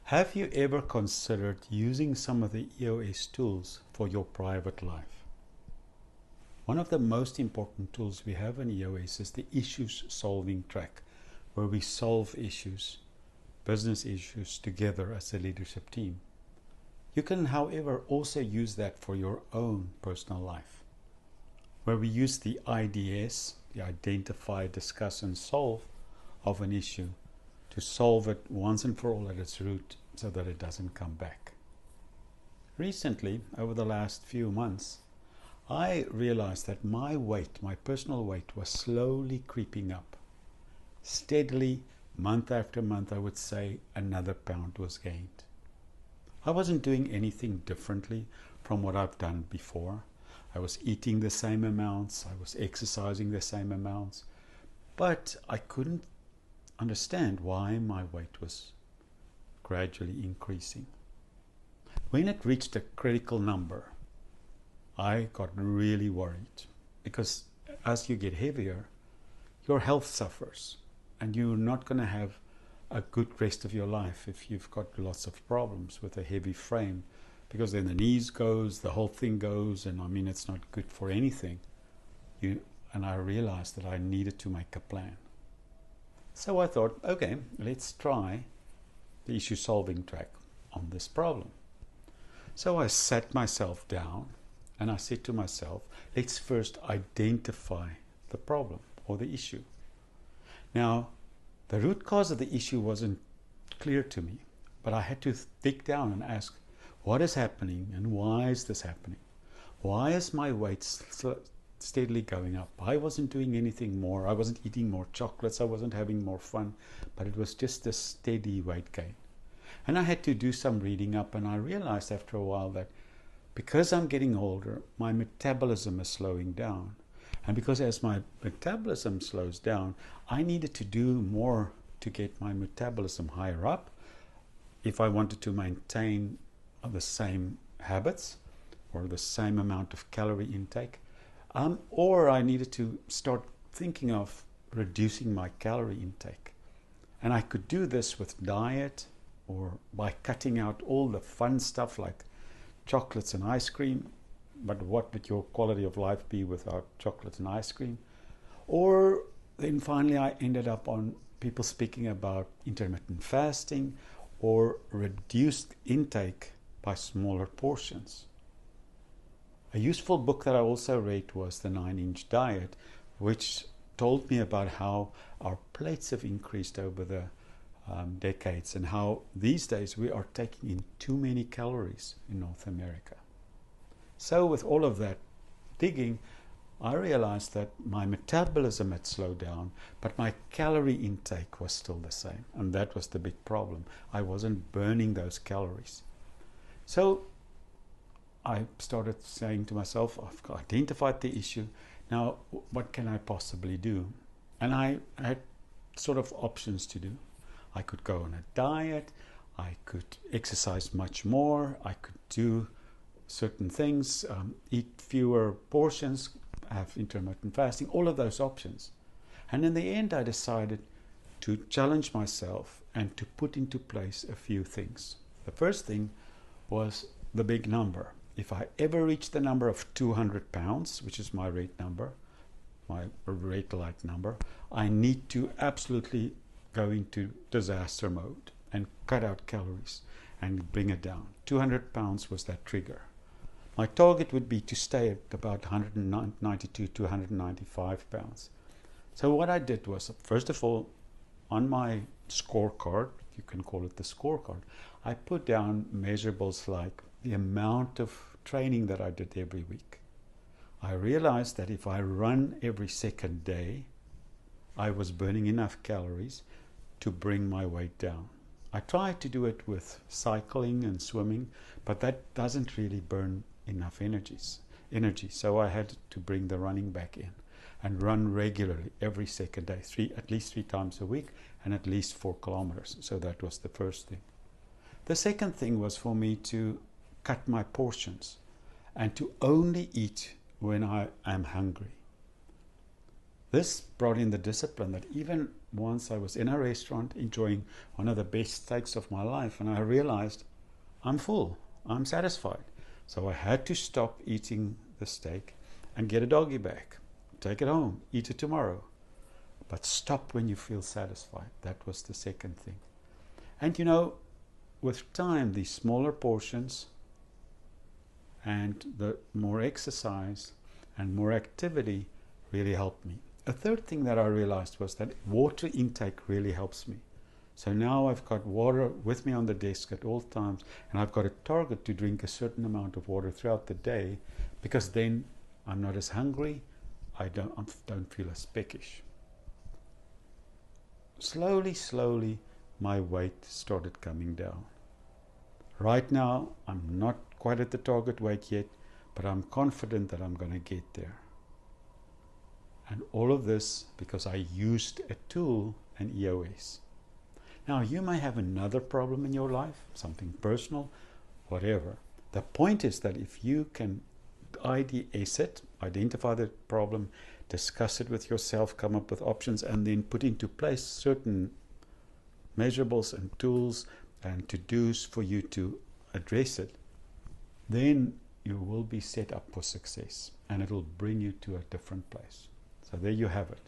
Have you ever considered using some of the EOS tools for your private life? One of the most important tools we have in EOS is the issues solving track, where we solve issues, business issues, together as a leadership team. You can, however, also use that for your own personal life, where we use the IDS, the identify, discuss, and solve of an issue to solve it once and for all at its root so that it doesn't come back. Recently, over the last few months, I realized that my weight, my personal weight, was slowly creeping up. Steadily, month after month, I would say another pound was gained. I wasn't doing anything differently from what I've done before. I was eating the same amounts, I was exercising the same amounts, but I couldn't understand why my weight was gradually increasing. When it reached a critical number, I got really worried, because as you get heavier, your health suffers and you're not going to have a good rest of your life if you've got lots of problems with a heavy frame, because then the knees goes, the whole thing goes, and I mean it's not good for anything. And I realized that I needed to make a plan. So I thought, okay, let's try the issue solving track on this problem. So I sat myself down and I said to myself, let's first identify the problem or the issue. Now, the root cause of the issue wasn't clear to me, but I had to dig down and ask, what is happening and why is this happening? Why is my weight steadily going up? I wasn't doing anything more. I wasn't eating more chocolates. I wasn't having more fun, but it was just a steady weight gain. And I had to do some reading up, and I realized after a while that because I'm getting older, my metabolism is slowing down. And because as my metabolism slows down, I needed to do more to get my metabolism higher up if I wanted to maintain the same habits or the same amount of calorie intake. Or I needed to start thinking of reducing my calorie intake. And I could do this with diet or by cutting out all the fun stuff like chocolates and ice cream. But what would your quality of life be without chocolate and ice cream? Or then finally I ended up on people speaking about intermittent fasting or reduced intake by smaller portions. A useful book that I also read was The 9-Inch Diet, which told me about how our plates have increased over the decades and how these days we are taking in too many calories in North America. So with all of that digging, I realized that my metabolism had slowed down, but my calorie intake was still the same. And that was the big problem. I wasn't burning those calories. So I started saying to myself, I've identified the issue. Now, what can I possibly do? And I had sort of options to do. I could go on a diet. I could exercise much more. I could do certain things, eat fewer portions, have intermittent fasting, all of those options. And in the end, I decided to challenge myself and to put into place a few things. The first thing was the big number. If I ever reach the number of 200 pounds, which is my red number, my red light number, I need to absolutely go into disaster mode and cut out calories and bring it down. 200 pounds was that trigger. My target would be to stay at about 192 to 195 pounds. So what I did was, first of all, on my scorecard, you can call it the scorecard, I put down measurables like the amount of training that I did every week. I realized that if I run every second day, I was burning enough calories to bring my weight down. I tried to do it with cycling and swimming, but that doesn't really burn enough energy. So I had to bring the running back in and run regularly every second day, at least 3 times a week and at least 4 kilometers. So that was the first thing. The second thing was for me to cut my portions and to only eat when I am hungry. This brought in the discipline that even once I was in a restaurant enjoying one of the best steaks of my life, and I realized I'm full, I'm satisfied. So I had to stop eating the steak and get a doggy bag, take it home, eat it tomorrow. But stop when you feel satisfied. That was the second thing. And you know, with time, these smaller portions and the more exercise and more activity really helped me. A third thing that I realized was that water intake really helps me. So now I've got water with me on the desk at all times, and I've got a target to drink a certain amount of water throughout the day, because then I'm not as hungry, I don't feel as peckish. Slowly, my weight started coming down. Right now, I'm not quite at the target weight yet, but I'm confident that I'm going to get there. And all of this because I used a tool, an EOS. Now, you may have another problem in your life, something personal, whatever. The point is that if you can IDS it, identify the problem, discuss it with yourself, come up with options, and then put into place certain measurables and tools and to-dos for you to address it, then you will be set up for success, and it will bring you to a different place. So there you have it.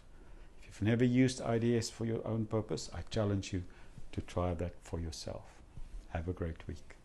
If you've never used IDS for your own purpose, I challenge you to try that for yourself. Have a great week.